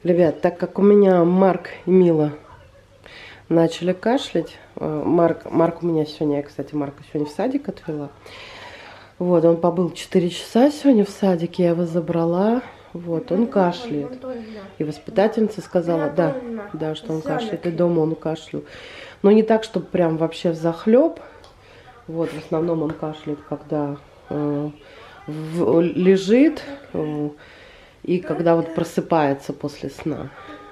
Ребят, так как у меня Марк и Мила начали кашлять, Марк у меня сегодня, я, кстати, Марка сегодня в садик отвела. Вот, он побыл 4 часа сегодня в садике, я его забрала. Вот, он кашляет. И воспитательница сказала, да, что он кашляет, и дома он кашлял. Но не так, чтобы прям вообще взахлеб. Вот, в основном он кашляет, когда лежит и когда вот просыпается после сна.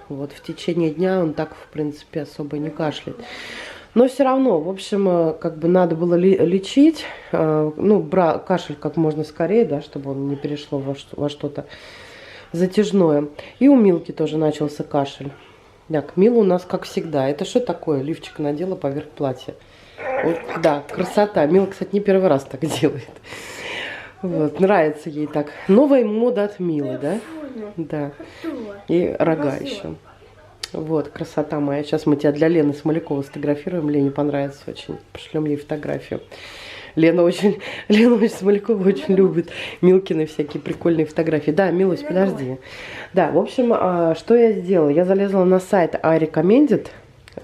Вот в течение дня он так, в принципе, особо не кашляет. Но все равно, в общем, как бы надо было лечить, ну, кашель как можно скорее, да, чтобы он не перешло во что-то затяжное. И у Милки тоже начался кашель. Так, Мила у нас как всегда. Это что такое? Лифчик надела поверх платья. Вот, да, красота. Мила, кстати, не первый раз так делает. Вот, нравится ей так. Новая мода от Милы, да? Да. И рога еще. Вот, красота моя. Сейчас мы тебя для Лены Смоляковой сфотографируем. Лене понравится очень. Пошлем ей фотографию. Лена Смолякова очень любит Милкины всякие прикольные фотографии. Да, Милусь, подожди. Да, в общем, что я сделала? Я залезла на сайт I Recommended.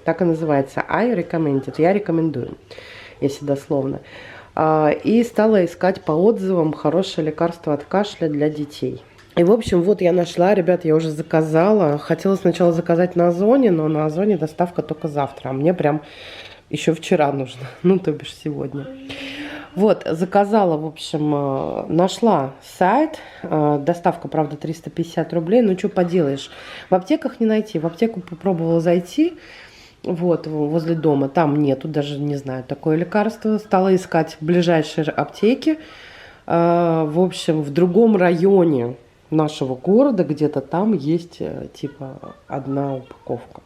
Так и называется. I Recommended. Я рекомендую, если дословно. И стала искать по отзывам хорошее лекарство от кашля для детей. И, в общем, вот я нашла, ребят, я уже заказала. Хотела сначала заказать на Озоне, но на Озоне доставка только завтра. А мне прям еще вчера нужно, ну, то бишь сегодня. Вот, заказала, в общем, нашла сайт. Доставка, правда, 350 рублей. Ну, что поделаешь, в аптеках не найти. В аптеку попробовала зайти, вот, возле дома. Там нету, даже не знаю, такое лекарство. Стала искать в ближайшей аптеке. В общем, в другом районе нашего города, где-то там есть, типа, одна упаковка.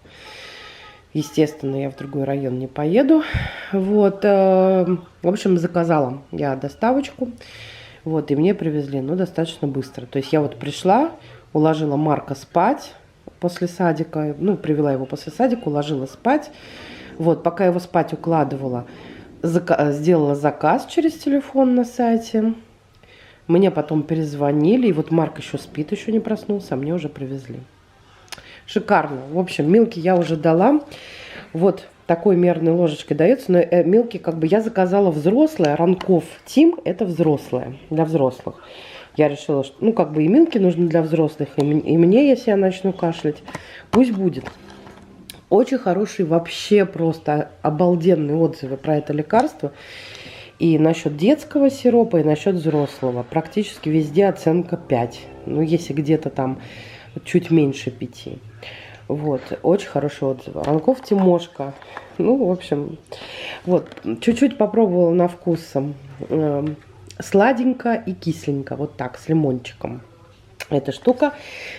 Естественно, я в другой район не поеду. Вот, в общем, заказала я доставочку. Вот, и мне привезли, ну, достаточно быстро. То есть я вот пришла, уложила Марка спать после садика. Ну, привела его после садика, уложила спать. Вот, пока его спать укладывала, сделала заказ через телефон на сайте. Мне потом перезвонили, и вот Марк еще спит, еще не проснулся, а мне уже привезли. Шикарно. В общем, Милке я уже дала. Вот такой мерной ложечкой дается. Но Милке как бы я заказала взрослое. Ранков Тим это взрослое. Для взрослых. Я решила, что ну как бы и Милке нужно для взрослых. И мне, если я начну кашлять, пусть будет. Очень хорошие, вообще просто обалденные отзывы про это лекарство. И насчет детского сиропа, и насчет взрослого. Практически везде оценка 5. Ну, если где-то там чуть меньше 5. Вот, очень хороший отзыв. Ранков Тимошка. Ну, в общем, вот, чуть-чуть попробовала на вкус. Сладенько и кисленько. Вот так, с лимончиком. Эта штука.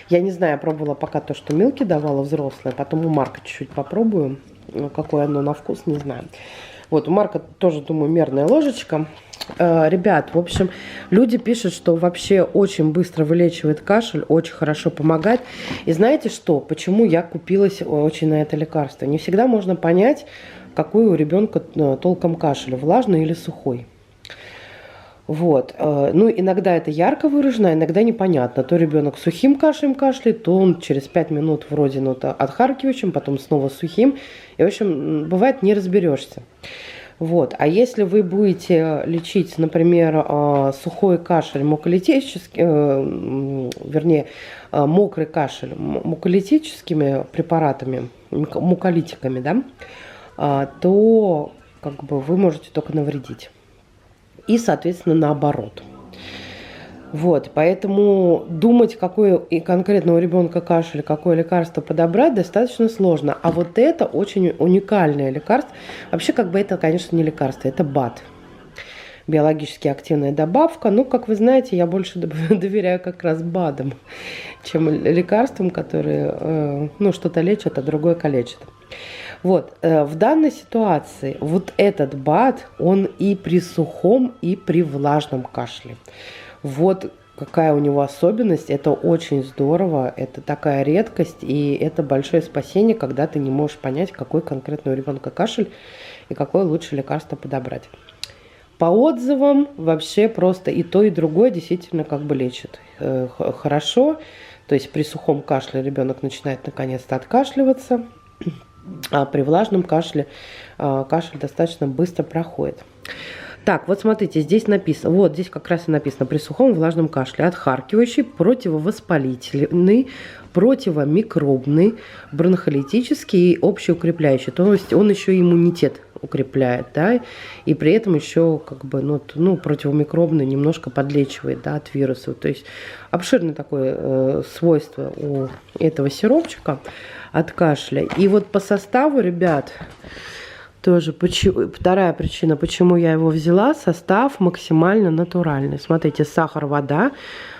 Я не знаю, я пробовала пока то, что Милке давала взрослое. Потом у Марка чуть-чуть попробую. Какое оно на вкус, не знаю. Вот, у Марка тоже, думаю, мерная ложечка. Ребят, в общем, люди пишут, что вообще очень быстро вылечивает кашель, очень хорошо помогает. И знаете что? Почему я купилась очень на это лекарство? Не всегда можно понять, какой у ребенка толком кашель, влажный или сухой. Вот. Ну, иногда это ярко выражено, иногда непонятно. То ребенок сухим кашлем кашляет, то он через 5 минут вроде отхаркивающим, потом снова сухим. И, в общем, бывает, не разберешься. Вот. А если вы будете лечить, например, сухой кашель муколитический, вернее, мокрый кашель муколитическими препаратами, муколитиками, да, то как бы вы можете только навредить. И, соответственно, наоборот. Вот, поэтому думать, какой и конкретно у ребенка кашель, какое лекарство подобрать, достаточно сложно. А вот это очень уникальное лекарство. Вообще, как бы это, конечно, не лекарство, это БАД. Биологически активная добавка. Ну, как вы знаете, я больше доверяю как раз БАДам, чем лекарствам, которые, ну, что-то лечат, а другое калечат. Вот, в данной ситуации вот этот БАД, он и при сухом, и при влажном кашле. Вот какая у него особенность, это очень здорово, это такая редкость, и это большое спасение, когда ты не можешь понять, какой конкретно у ребенка кашель и какое лучше лекарство подобрать. По отзывам вообще просто и то, и другое действительно как бы лечит хорошо. То есть при сухом кашле ребенок начинает наконец-то откашливаться, а при влажном кашле кашель достаточно быстро проходит. Так, вот смотрите, здесь написано, вот здесь как раз и написано: при сухом и влажном кашле отхаркивающий, противовоспалительный, противомикробный, бронхолитический и общеукрепляющий. То есть он еще иммунитет укрепляет, да, и при этом еще как бы, ну противомикробный, немножко подлечивает, да, от вирусов. То есть обширное такое свойство у этого сиропчика от кашля. И вот по составу, ребят, тоже вторая причина, почему я его взяла: состав максимально натуральный. Смотрите, сахар, вода,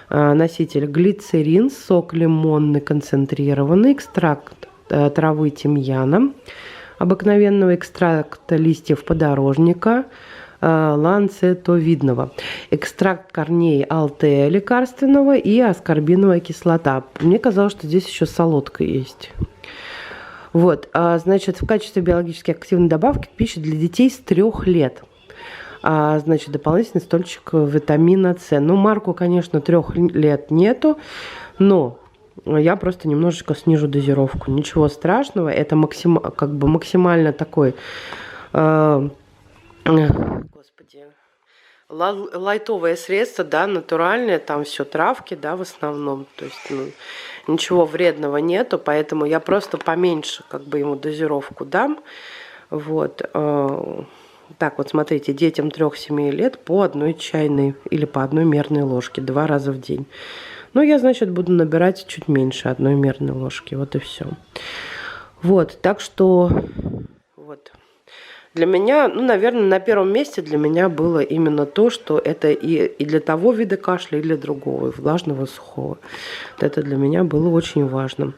носитель глицерин, сок лимонный концентрированный, экстракт травы тимьяна, обыкновенного экстракта листьев подорожника, ланцетовидного, экстракт корней алтея лекарственного и аскорбиновая кислота. Мне казалось, что здесь еще солодка есть. Вот, значит, в качестве биологически активной добавки к пище для детей с 3 лет. Значит, дополнительный стольчик витамина С. Ну, марку, конечно, 3 лет нету, но я просто немножечко снижу дозировку. Ничего страшного, это максимально такой, господи, лайтовое средство, да, натуральное, там все травки, да, в основном, то есть, ну, ничего вредного нету, поэтому я просто поменьше как бы ему дозировку дам. Вот. Так вот, смотрите, детям 3-7 лет по 1 чайной или по 1 мерной ложке 2 раза в день. Ну, я, значит, буду набирать чуть меньше 1 мерной ложки, вот и все. Вот, так что, вот. Для меня, ну, наверное, на первом месте для меня было именно то, что это и для того вида кашля, и для другого, и влажного, и сухого. Вот это для меня было очень важно.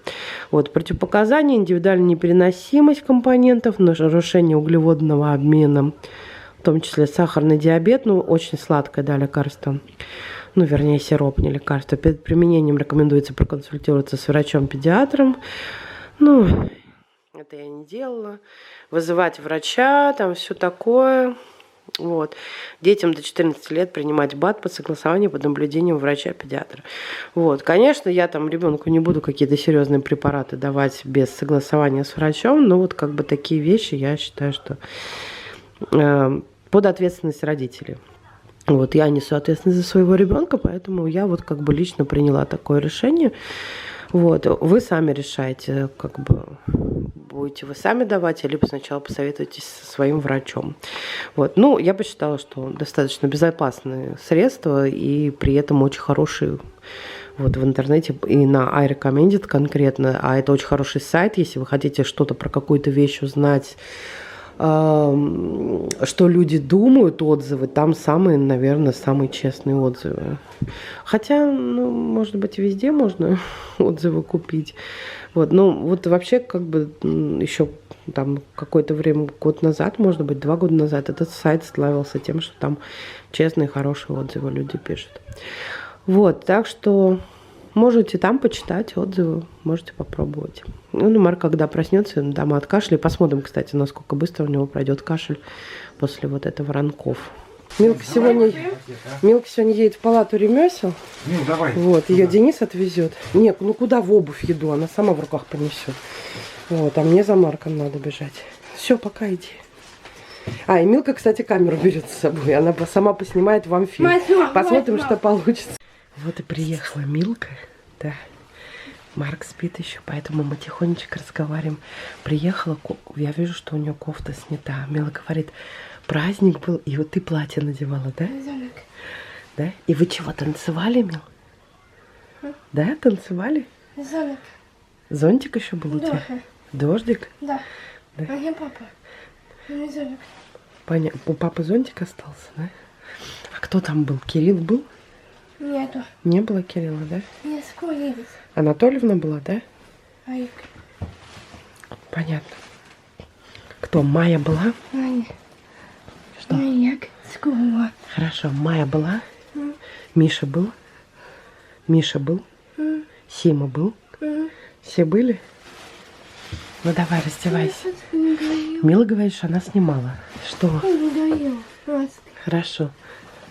Вот, противопоказания: индивидуальная непереносимость компонентов, нарушение углеводного обмена, в том числе сахарный диабет, ну, очень сладкое, да, лекарство. Ну, вернее, сироп, не лекарство. Перед применением рекомендуется проконсультироваться с врачом-педиатром. Ну, это я не делала. Вызывать врача, там все такое. Вот. Детям до 14 лет принимать БАД по согласованию, под наблюдением врача-педиатра. Вот. Конечно, я там ребенку не буду какие-то серьезные препараты давать без согласования с врачом, но вот как бы такие вещи, я считаю, что под ответственность родителей. Вот, я несу ответственность за своего ребенка, поэтому я вот как бы лично приняла такое решение. Вот, вы сами решаете, как бы будете вы сами давать, либо сначала посоветуйтесь со своим врачом. Вот, ну, я посчитала, что достаточно безопасные средства и при этом очень хорошие. Вот в интернете и на iRecommended конкретно, а это очень хороший сайт, если вы хотите что-то про какую-то вещь узнать, что люди думают, отзывы, там самые, наверное, самые честные отзывы. Хотя, ну, может быть, везде можно отзывы купить. Вот, ну, вот вообще, как бы, еще там какое-то время, год назад, может быть, 2 года назад, этот сайт славился тем, что там честные, хорошие отзывы люди пишут. Вот, так что можете там почитать отзывы, можете попробовать. Ну, Марк, когда проснется, дам от кашля. Посмотрим, кстати, насколько быстро у него пройдет кашель после вот этого ранков. Милка сегодня едет в палату ремесел. Давай. Вот, ее Денис отвезет. Нет, ну куда в обувь еду, она сама в руках понесет. Вот, а мне за Марком надо бежать. Все, пока иди. А, и Милка, кстати, камеру берет с собой. Она сама поснимает вам фильм. Посмотрим, что получится. Вот и приехала Милка, да. Марк спит еще, поэтому мы тихонечко разговариваем. Приехала, я вижу, что у нее кофта снята. Мила говорит: праздник был, и вот ты платье надевала, да? Зонтик. Да? И вы чего, танцевали, Мил? Да, танцевали? Зонтик. Зонтик еще был у тебя? Дождик? Да. Да. А я папа. Не зонтик. Понятно. У папы зонтик остался, да? А кто там был? Кирилл был? Нету. Не было Кирилла, да? Не скоро едет. Анатольевна была, да? Айк. Понятно. Кто? Майя была? Аня. Что? Маяк. Скоро. Хорошо. Майя была? Миша был? Миша был? Сима был? Все были? Ну давай, раздевайся. Мила говорит, что она снимала. Что? Хорошо.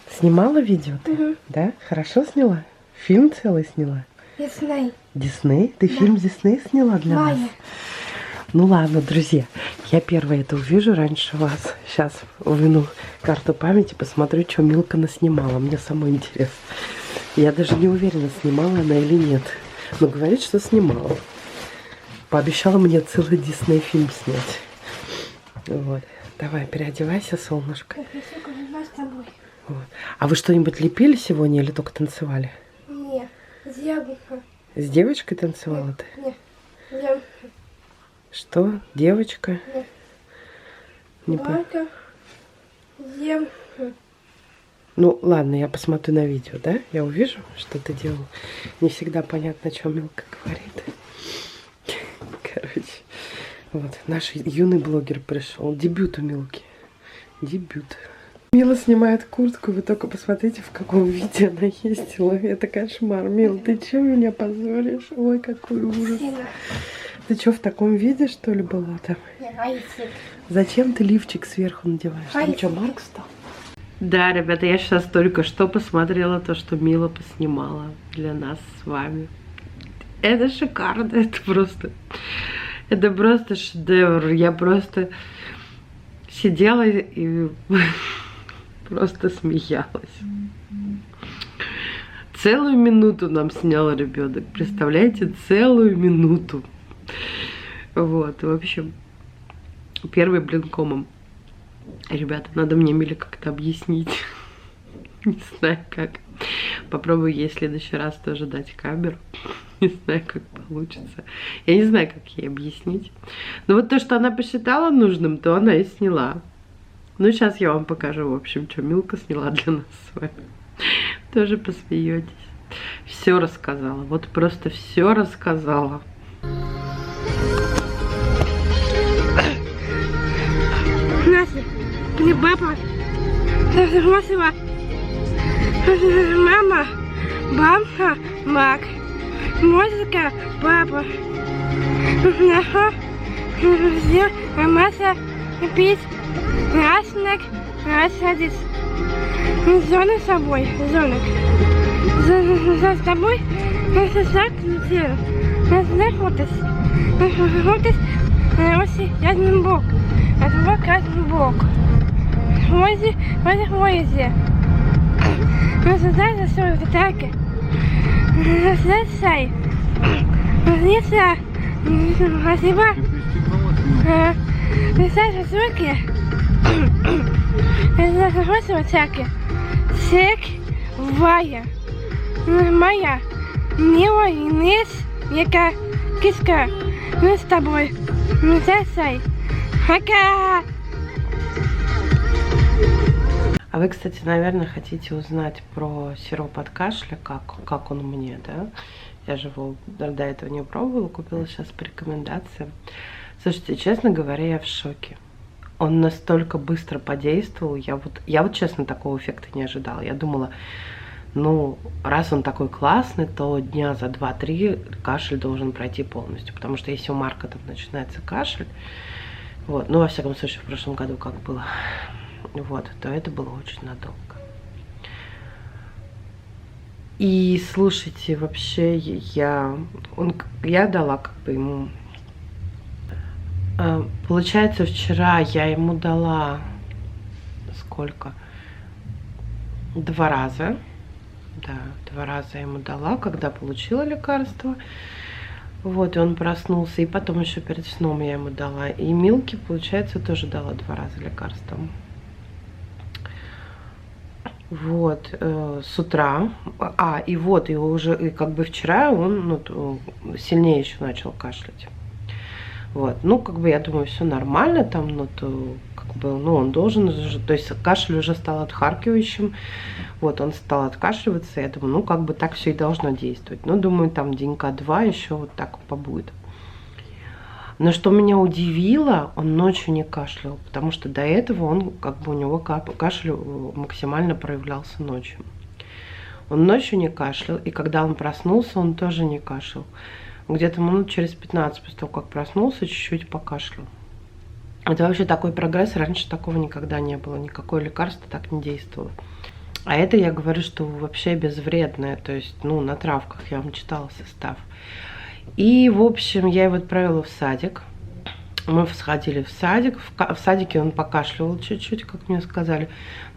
Снимала видео ты? Да? Хорошо сняла? Фильм целый сняла? Я знаю. Дисней? Ты фильм Дисней сняла для нас? Майя. Ну ладно, друзья, я первая это увижу раньше вас. Сейчас выну карту памяти, посмотрю, что Милка наснимала. Мне самое интересно. Я даже не уверена, снимала она или нет. Но говорит, что снимала. Пообещала мне целый Дисней фильм снять. Вот. Давай, переодевайся, солнышко. Я хочу с тобой. Вот. А вы что-нибудь лепили сегодня или только танцевали? Нет, яблоко. С девочкой танцевала ты? Нет, яблоко. Что? Девочка? Нет. Не по- Банка. Яблоко. Ну, ладно, я посмотрю на видео, да? Я увижу, что ты делал. Не всегда понятно, о чем Милка говорит. Короче, вот, наш юный блогер пришел. Дебют у Милки. Дебют. Мила снимает куртку, вы только посмотрите, в каком виде она ездила. Это кошмар. Мил, ты че меня позоришь? Ой, какой ужас. Сильно. Ты что, в таком виде, что ли, была там? Нет, айсик. Зачем ты лифчик сверху надеваешь? Там Айсик. что, Марк стал? Да, ребята, я сейчас только что посмотрела то, что Мила поснимала для нас с вами. Это шикарно, это просто шедевр. Я просто сидела и просто смеялась. Целую минуту нам снял ребенок, представляете, целую минуту. Вот, в общем, первый блинкомом. Ребята, надо мне Миле как-то объяснить. Не знаю как. Попробую ей в следующий раз тоже дать камеру. Не знаю, как получится. Я не знаю, как ей объяснить. Но вот то, что она посчитала нужным, то она и сняла. Ну, сейчас я вам покажу, в общем, что Милка сняла для нас с вами. Тоже посмеетесь. Все рассказала. Вот просто все рассказала. Настя, не папа. Мама, бабка, мак. Музыка, папа. Масса, пить, красник, красавец. Зона с собой, зонок. За тобой, это так, заходишь. Заходишь, оси, один бок. Один бок. Вози, вози. Назад за свою атаки. Засай. Если спасибо. Засай руки. Захватывай атаки. Сек, вая. Моя. Мила и низ, яка киска. Мы с тобой. Засай. Хака. А вы, кстати, наверное, хотите узнать про сироп от кашля, как он мне, да? Я же его до этого не пробовала, купила сейчас по рекомендациям. Слушайте, честно говоря, я в шоке. Он настолько быстро подействовал. Я вот честно такого эффекта не ожидала. Я думала, ну, раз он такой классный, то дня за 2-3 кашель должен пройти полностью. Потому что если у Марка там начинается кашель, вот, ну, во всяком случае, в прошлом году как было, вот, то это было очень надолго. И слушайте, вообще я дала как бы ему... Получается, вчера я ему дала сколько? 2 раза. Да, 2 раза я ему дала, когда получила лекарство. Вот, и он проснулся. И потом еще перед сном я ему дала. И Милке, получается, тоже дала 2 раза лекарство. Вот, с утра. И вот, и уже, и как бы вчера он сильнее еще начал кашлять. Вот, ну, как бы, я думаю, все нормально там, но то, как бы, ну, он должен, то есть кашель уже стал отхаркивающим, вот, он стал откашливаться, я думаю, ну, как бы так все и должно действовать. Ну, думаю, там денька 2 еще вот так побудет. Но что меня удивило, он ночью не кашлял, потому что до этого он, как бы, у него кашель максимально проявлялся ночью. Он ночью не кашлял, и когда он проснулся, он тоже не кашлял. Где-то минут через 15 после того, как проснулся, чуть-чуть покашлял. Это вообще такой прогресс, раньше такого никогда не было, никакое лекарство так не действовало. А это я говорю, что вообще безвредное, то есть, ну, на травках, я вам читала состав. И, в общем, я его отправила в садик. Мы сходили в садик. В садике он покашливал чуть-чуть, как мне сказали.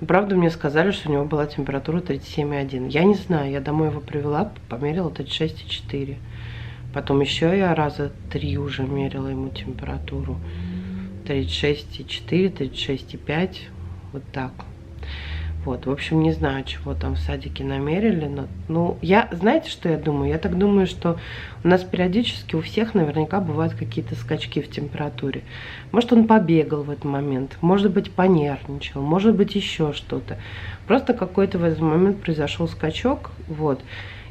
Но, правда, мне сказали, что у него была температура 37,1. Я не знаю, я домой его привела, померила 36,4. Потом еще я раза 3 уже мерила ему температуру. 36,4, 36,5. Вот так. Вот, в общем, не знаю, чего там в садике намерили, но, ну, знаете, что я думаю? Я так думаю, что у нас периодически у всех наверняка бывают какие-то скачки в температуре. Может, он побегал в этот момент, может быть, понервничал, может быть, еще что-то. Просто какой-то в этот момент произошел скачок, вот.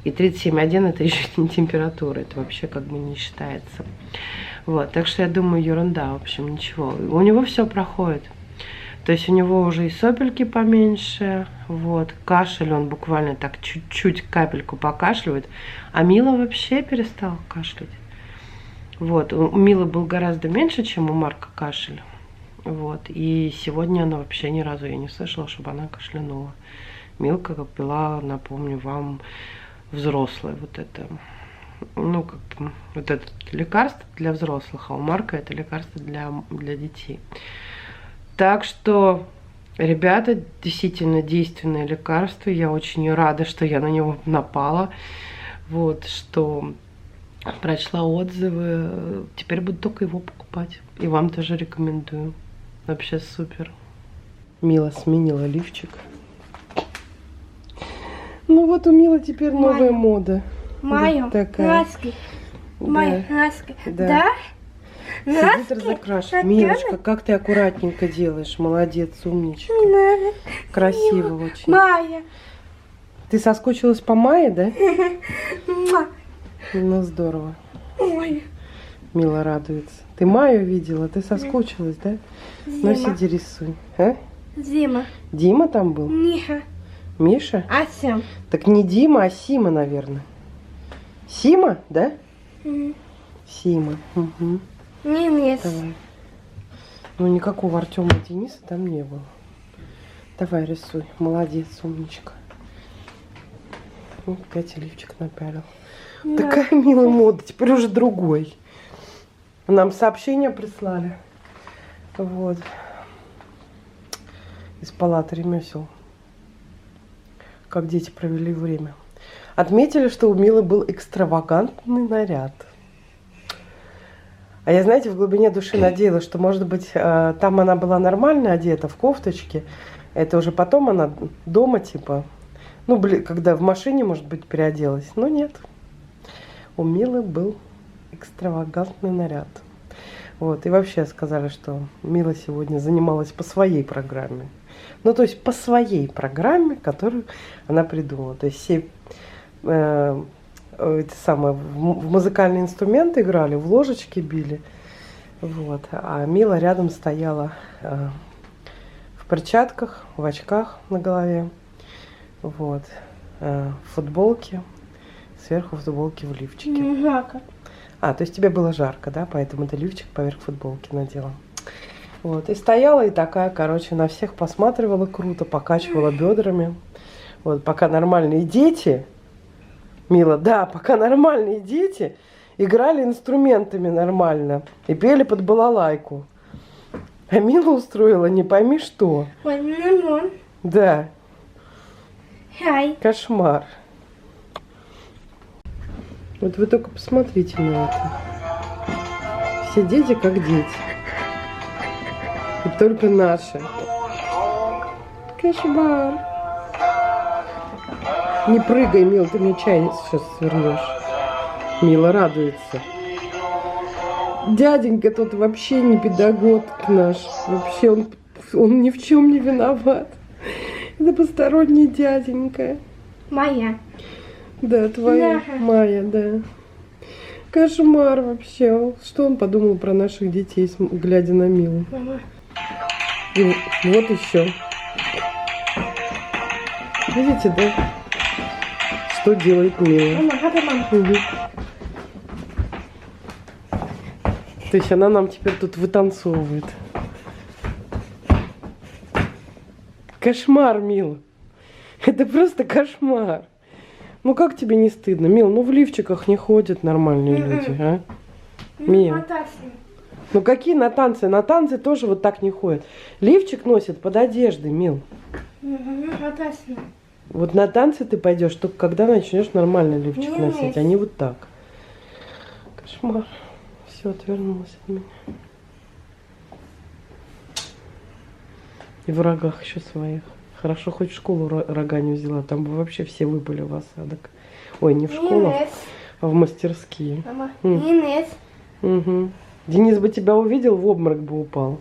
И 37,1 это еще не температура, это вообще как бы не считается. Вот, так что я думаю, ерунда, в общем, ничего. У него все проходит. То есть у него уже и сопельки поменьше, вот, кашель он буквально так чуть-чуть капельку покашливает, а Мила вообще перестала кашлять. Вот, у Милы был гораздо меньше, чем у Марка кашель, вот, и сегодня она вообще ни разу я не слышала, чтобы она кашлянула. Милка как пила, напомню вам, взрослое вот это, ну, как бы, вот это лекарство для взрослых, а у Марка это лекарство для детей. Так что, ребята, действительно действенное лекарство. Я очень рада, что я на него напала. Вот, что прочла отзывы. Теперь буду только его покупать. И вам тоже рекомендую. Вообще супер. Мила сменила лифчик. Ну вот у Милы теперь новая мода. Мою Вот такая. краски. Мою краски. Да? Сидит разукрашивает. Милочка, как ты аккуратненько делаешь. Молодец, умничка. Красиво очень. Майя. Ты соскучилась по Майе, да? Ма. Ну, здорово. Ой. Мила радуется. Ты Майю видела? Ты соскучилась, да? Ну, Зима. сиди, рисуй. А? Зима. Дима там был? Миха. Миша? Асем. Так не Дима, а Сима, наверное. Сима, да? Сима. Угу. Немец. Давай. Ну, никакого Артема и Дениса там не было. Давай, рисуй. Молодец, умничка. Ну, опять лифчик напялил. Да. Такая милая мода. Теперь уже другой. Нам сообщение прислали. Вот. Из палаты ремесел. Как дети провели время. Отметили, что у Милы был экстравагантный наряд. А я, знаете, в глубине души надеялась, что, может быть, там она была нормально одета, в кофточке. Это уже потом она дома, типа, ну, когда в машине, может быть, переоделась. Но нет. У Милы был экстравагантный наряд. Вот. И вообще сказали, что Мила сегодня занималась по своей программе. Ну, то есть по своей программе, которую она придумала. То есть все это самое, в музыкальные инструменты играли, в ложечки били. Вот. А Мила рядом стояла в перчатках, в очках на голове. Вот. В футболке. Сверху футболки в лифчике. Не жарко. А, то есть тебе было жарко, да? Поэтому ты лифчик поверх футболки надела. Вот. И стояла и такая, короче, на всех посматривала круто, покачивала бедрами. Вот. Пока нормальные дети... Мила, да, пока нормальные дети играли инструментами нормально и пели под балалайку. А Мила устроила не пойми что. Да, Хай. кошмар. Вот вы только посмотрите на это. Все дети как дети. И только наши. Кошмар. Не прыгай, Мил, ты мне чай сейчас свернешь. Мила радуется. Дяденька тот вообще не педагог наш. Вообще он ни в чем не виноват. Это посторонний дяденька. Моя. Да, твоя Да. Майя, да. Кошмар вообще. Что он подумал про наших детей, глядя на Милу? Мама. И вот еще. Видите, да? Что делает Мила? Мама, хапа, мама. Угу. То есть она нам теперь тут вытанцовывает. Кошмар, Мила. Это просто кошмар. Ну как тебе не стыдно, Мил? Ну в лифчиках не ходят нормальные люди, а? Мил. Фантастично. Ну какие на танцы? На танцы тоже вот так не ходят. Лифчик носят под одеждой, Мил. Фантастично. Вот на танцы ты пойдешь только когда начнешь нормальный лифчик Не носить, умеешь. а не вот так. Кошмар. Все, отвернулась от меня. И в рогах еще своих. Хорошо, хоть в школу рога не взяла. Там бы вообще все выпали в осадок. Ой, не в школу, Инес. а в мастерские. Мама. М. Инес. Угу. Денис бы тебя увидел, в обморок бы упал.